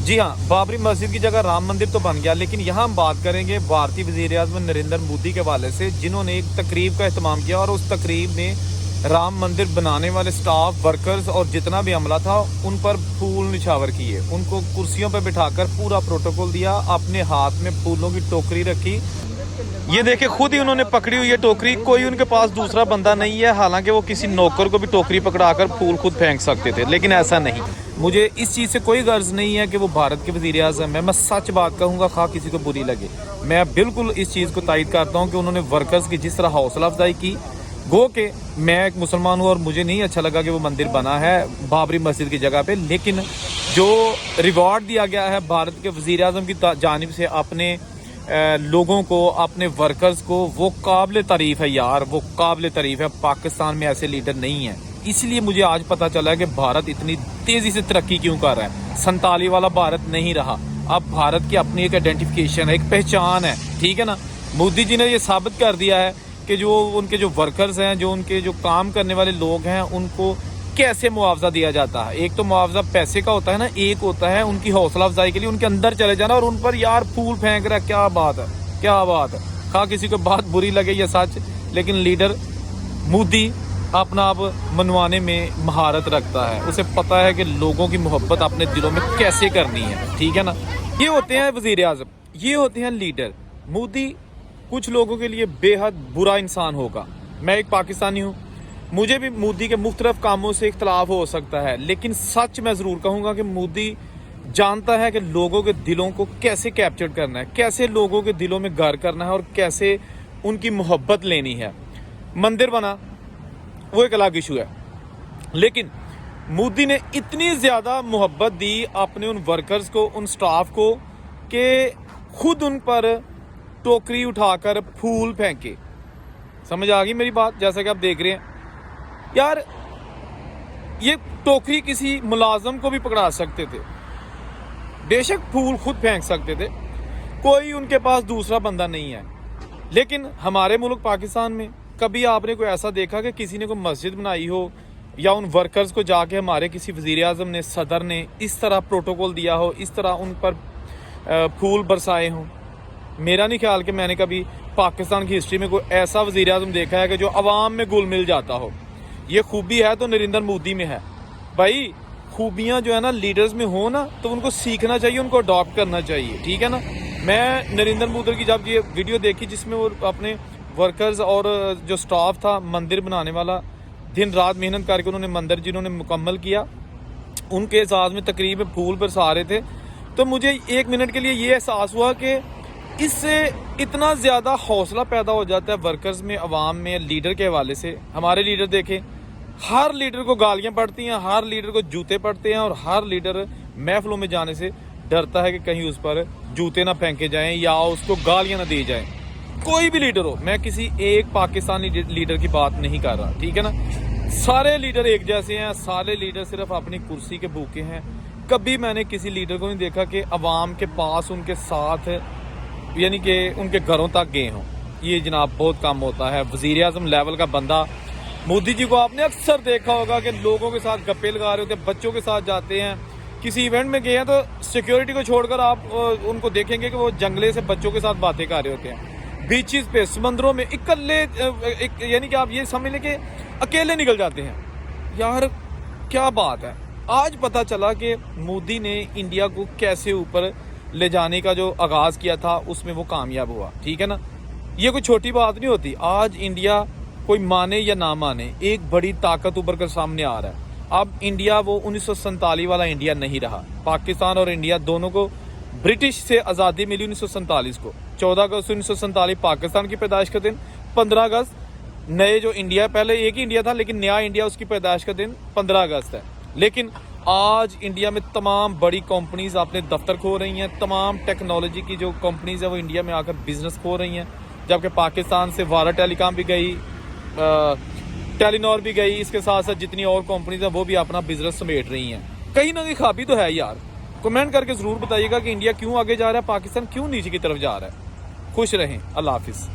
जी हाँ, बाबरी मस्जिद की जगह राम मंदिर तो बन गया, लेकिन यहाँ हम बात करेंगे भारतीय वज़ीर-ए-आज़म नरेंद्र मोदी के हवाले से, जिन्होंने एक तकरीब का एहतमाम किया और उस तकरीब में राम मंदिर बनाने वाले स्टाफ, वर्कर्स और जितना भी अमला था उन पर फूल निछावर किए, उनको कुर्सियों पर बिठाकर पूरा प्रोटोकॉल दिया, अपने हाथ में फूलों की टोकरी रखी। ये देखे खुद ही उन्होंने पकड़ी हुई है टोकरी, कोई उनके पास दूसरा बंदा नहीं है, हालांकि वो किसी नौकर को भी टोकरी पकड़ाकर फूल खुद फेंक सकते थे, लेकिन ऐसा नहीं। मुझे इस चीज़ से कोई गर्ज नहीं है कि वो भारत के वज़ीर-ए-आज़म है, मैं सच बात कहूँगा, खा किसी को बुरी लगे। मैं बिल्कुल इस चीज़ को तायद करता हूँ कि उन्होंने वर्कर्स की जिस तरह हौसला अफजाई की, गो के मैं एक मुसलमान हूँ और मुझे नहीं अच्छा लगा कि वो मंदिर बना है बाबरी मस्जिद की जगह पे, लेकिन जो रिवॉर्ड दिया गया है भारत के वज़ीर-ए-आज़म की जानिब से अपने लोगों को, अपने वर्कर्स को, वो काबिल तारीफ़ है यार, वो काबिल तारीफ़ है। पाकिस्तान में ऐसे लीडर नहीं है, इसलिए मुझे आज पता चला है कि भारत इतनी तेज़ी से तरक्की क्यों कर रहा है। 47 वाला भारत नहीं रहा, अब भारत की अपनी एक आइडेंटिफिकेशन है, एक पहचान है, ठीक है ना। मोदी जी ने ये साबित कर दिया है कि जो उनके जो वर्कर्स हैं, जो उनके जो काम करने वाले लोग हैं, उनको कैसे मुआवजा दिया जाता है। एक तो मुआवजा पैसे का होता है ना, एक होता है उनकी हौसला अफजाई के लिए उनके अंदर चले जाना और उन पर यार फूल फेंक रहा है। क्या बात है, क्या बात है। खा किसी को बात बुरी लगे या सच, लेकिन लीडर मोदी अपना आप मनवाने में महारत रखता है, उसे पता है कि लोगों की मोहब्बत अपने दिलों में कैसे करनी है, ठीक है ना। ये होते हैं वज़ीर-ए-आज़म, ये होते हैं लीडर। मोदी कुछ लोगों के लिए बेहद बुरा इंसान होगा। मैं एक पाकिस्तानी हूँ, मुझे भी मोदी के मुख्तलिफ कामों से इख्तलाफ हो सकता है, लेकिन सच मैं ज़रूर कहूँगा कि मोदी जानता है कि लोगों के दिलों को कैसे कैप्चर करना है, कैसे लोगों के दिलों में घर करना है और कैसे उनकी मोहब्बत लेनी है। मंदिर बना वो एक अलग इशू है, लेकिन मोदी ने इतनी ज़्यादा मोहब्बत दी अपने उन वर्कर्स को, उन स्टाफ को, कि खुद उन पर टोकरी उठाकर फूल फेंके। समझ आ गई मेरी बात? जैसा कि आप देख रहे हैं यार, ये टोकरी किसी मुलाजम को भी पकड़ा सकते थे, बेशक फूल खुद फेंक सकते थे, कोई उनके पास दूसरा बंदा नहीं है। लेकिन हमारे मुल्क पाकिस्तान में कभी आपने कोई ऐसा देखा कि किसी ने कोई मस्जिद बनाई हो या उन वर्कर्स को जाके हमारे किसी वज़ीर-ए-आज़म ने, सदर ने इस तरह प्रोटोकॉल दिया हो, इस तरह उन पर फूल बरसाए हों? मेरा नहीं ख्याल कि मैंने कभी पाकिस्तान की हिस्ट्री में कोई ऐसा वज़ीर-ए-आज़म देखा है कि जो अवाम में घुल मिल जाता हो। ये खूबी है तो नरेंद्र मोदी में है भाई। खूबियां जो है ना लीडर्स में हो ना, तो उनको सीखना चाहिए, उनको अडॉप्ट करना चाहिए, ठीक है ना। मैं नरेंद्र मोदी की जब ये वीडियो देखी जिसमें वो अपने वर्कर्स और जो स्टाफ था मंदिर बनाने वाला, दिन रात मेहनत करके उन्होंने मंदिर जिन्होंने मुकम्मल किया, उनके एहसास में तकरीब में फूल बरसा रहे थे, तो मुझे एक मिनट के लिए ये एहसास हुआ कि इससे इतना ज़्यादा हौसला पैदा हो जाता है वर्कर्स में, अवाम में, लीडर के हवाले से। हमारे लीडर देखें, हर लीडर को गालियां पड़ती हैं, हर लीडर को जूते पड़ते हैं और हर लीडर महफिलों में जाने से डरता है कि कहीं उस पर जूते ना फेंके जाएं या उसको गालियां ना दी जाएं। कोई भी लीडर हो, मैं किसी एक पाकिस्तानी लीडर की बात नहीं कर रहा, ठीक है ना। सारे लीडर एक जैसे हैं, सारे लीडर सिर्फ अपनी कुर्सी के भूखे हैं। कभी मैंने किसी लीडर को नहीं देखा कि अवाम के पास उनके साथ, यानी कि उनके घरों तक गए हों। ये जनाब बहुत कम होता है। वज़ीर-ए-आज़म लेवल का बंदा, मोदी जी को आपने अक्सर देखा होगा कि लोगों के साथ गप्पे लगा रहे होते हैं, बच्चों के साथ जाते हैं, किसी इवेंट में गए हैं तो सिक्योरिटी को छोड़कर आप उनको देखेंगे कि वो जंगले से बच्चों के साथ बातें कर रहे होते हैं, बीचेस पे, समंदरों में इकल्ले, यानी कि आप ये समझ लें कि अकेले निकल जाते हैं। यार क्या बात है। आज पता चला कि मोदी ने इंडिया को कैसे ऊपर ले जाने का जो आगाज़ किया था उसमें वो कामयाब हुआ, ठीक है ना। ये कोई छोटी बात नहीं होती। आज इंडिया कोई माने या ना माने, एक बड़ी ताकत उभर कर सामने आ रहा है। अब इंडिया वो 1947 वाला इंडिया नहीं रहा। पाकिस्तान और इंडिया दोनों को ब्रिटिश से आज़ादी मिली 1947 को। 14 अगस्त 1947 पाकिस्तान की पैदाइश का दिन, 15 अगस्त नए जो इंडिया, पहले एक ही इंडिया था लेकिन नया इंडिया, उसकी पैदाइश का दिन 15 अगस्त है। लेकिन आज इंडिया में तमाम बड़ी कंपनीज अपने दफ्तर खो रही हैं, तमाम टेक्नोलॉजी की जो कंपनीज है वो इंडिया में आकर बिजनेस खो रही हैं, जबकि पाकिस्तान से वारा टेलीकॉम भी गई, टेलीनॉर भी गई, इसके साथ साथ जितनी और कंपनीज है वो भी अपना बिजनेस समेट रही हैं। कहीं ना कहीं खाबी तो है यार। कमेंट करके ज़रूर बताइएगा कि इंडिया क्यों आगे जा रहा है, पाकिस्तान क्यों नीचे की तरफ जा रहा है। खुश रहें, अल्लाह हाफिज़।